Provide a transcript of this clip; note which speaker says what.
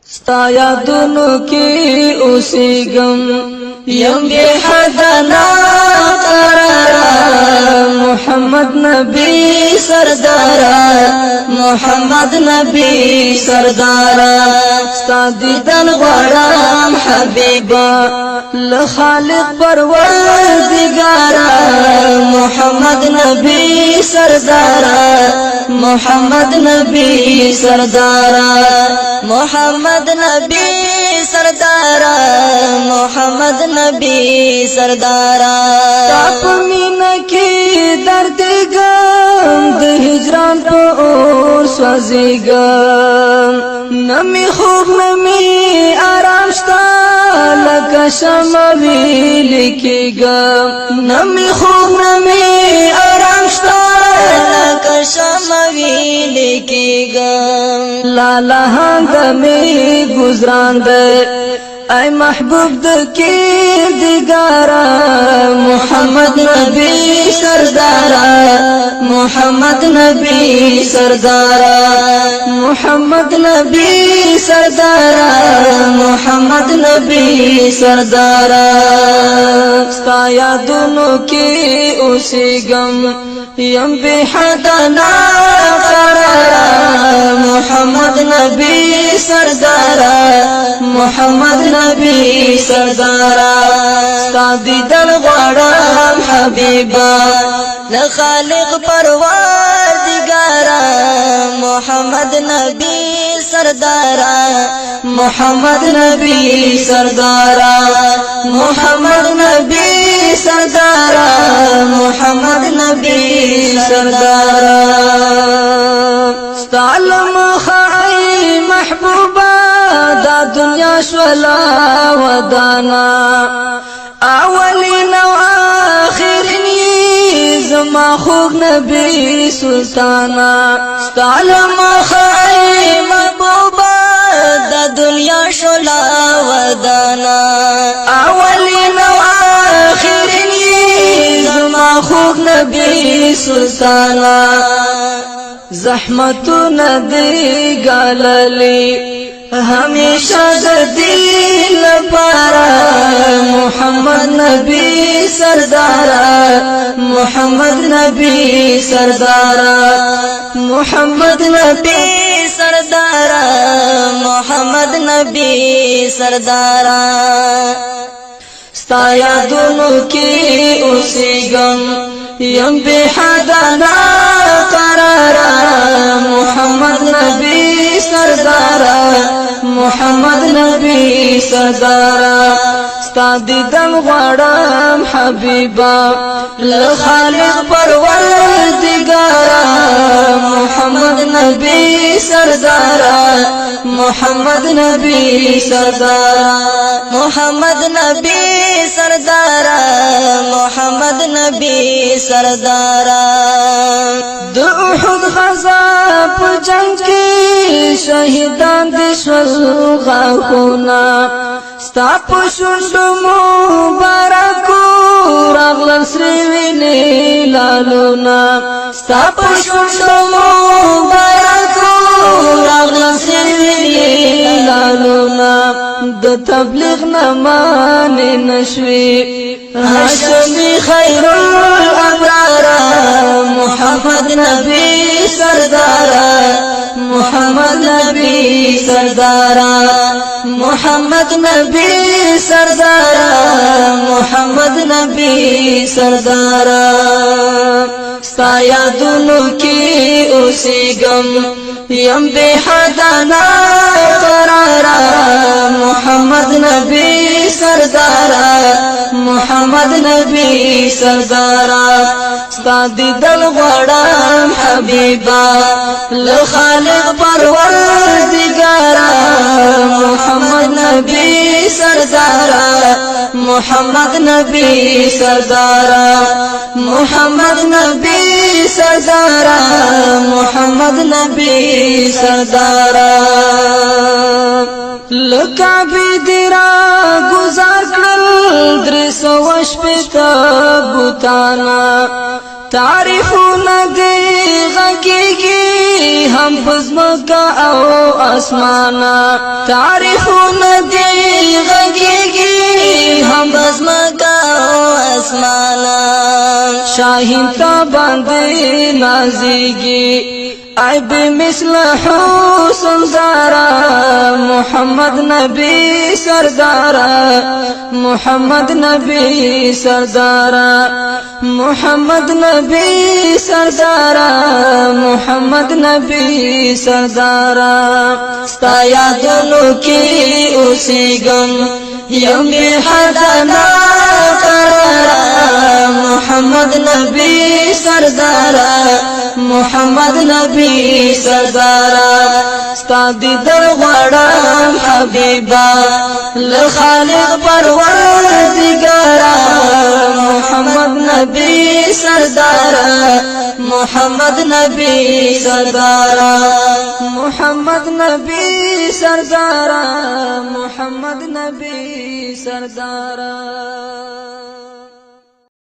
Speaker 1: ستا یادونو کی اوسیگم یم بی حدنا قرارا محمد نبی سردارا محمد نبی سردارا ستا دیدن غوارم حبیبا لخالق پروردگارا محمد نبی سردارا محمد نبی سردارا محمد نبی سردارا محمد نبی سردارا تاپ مینا کی درد گم د هجران په اور سوځيګم نمی خوب نمی آرام شتا لکه شمع لیکيګم نمی خوب نمی آرام شتا لکه شمع لیکيګم لالا هنگمی گزران دے اے محبوب دکیر دیگارا محمد نبی سردارا محمد نبی سردارا محمد نبی سردارا محمد نبی سردارا ستا یادونو کی اوسیگم یم بی حدنا قرارا محمد نبی سردارا محمد نبی سردارا ستا دیدن غوارم حبیبا لخالق پروردگارا محمد نبی سردارا محمد نبی سردارا محمد نبی سردارا محمد نبی سردارا ستعلم خائی محبوبا دا دنیا شولا ودانا اولین و آخرین زما خوب نبی سلطانا ستعلم خائی محبوبا دا دنیا شولا ودانا اولین و آخرین زما خوب نبی سلطانا زحمتو ندی گاللی ہمیشہ دل پارا محمد نبی سردارا محمد نبی سردارا محمد نبی سردارا محمد نبی سردارا ستا یادونو کی اوسیگم یم بی حدنا قرارا محمد نبی سردارا محمد نبی سردارا ستا دیدن غوارم حبیبا لخالق پروردگارا محمد نبی سردارا محمد نبی سردارا محمد نبی سردارا محمد نبی سردارا د احد غزا په جنگ کې شهیدان دي شول غاخونا ستا په شونډو مبارکو راغلل سرې وینې لالونا ستا په شونډو مبارکو راغلل سرې وینې لالونا د تبلیغ نه مانې نشوي هاشمي خیر الابرار محمد نبی سردارا محمد نبی سردارا محمد نبی سردارا محمد نبی سردارا ستا یادونو کی اوسیگم یم بی حدنا قرارا محمد نبی سردارا محمد نبی سردارا ستا دیدن غوارم حبیبا لخالق پروردگارا محمد نبی سردارا محمد نبی سردارا محمد نبی سردارا محمد نبی سردارا لکعبی دیرا گزار کرل درس وشپتا بوتانا تعریفونه دی غږیږي هم پزمکا او اسمانا تعریفونه دی غږیږي هم پزمکا او اسمانا شاهین تا باندې نازیږي عیب مثل حسن زارا محمد نبی سردارا محمد نبی سردارا محمد نبی سردارا محمد نبی سردارا ستا یادونو کی اوسیگم یم بی حدنا قرارا محمد نبی سردارا محمد نبی سردارا ستا دیدر غواړم حبیبا لخالق پروردگارا محمد نبی سردارا محمد نبی سردارا محمد نبی سردارا محمد نبی سردارا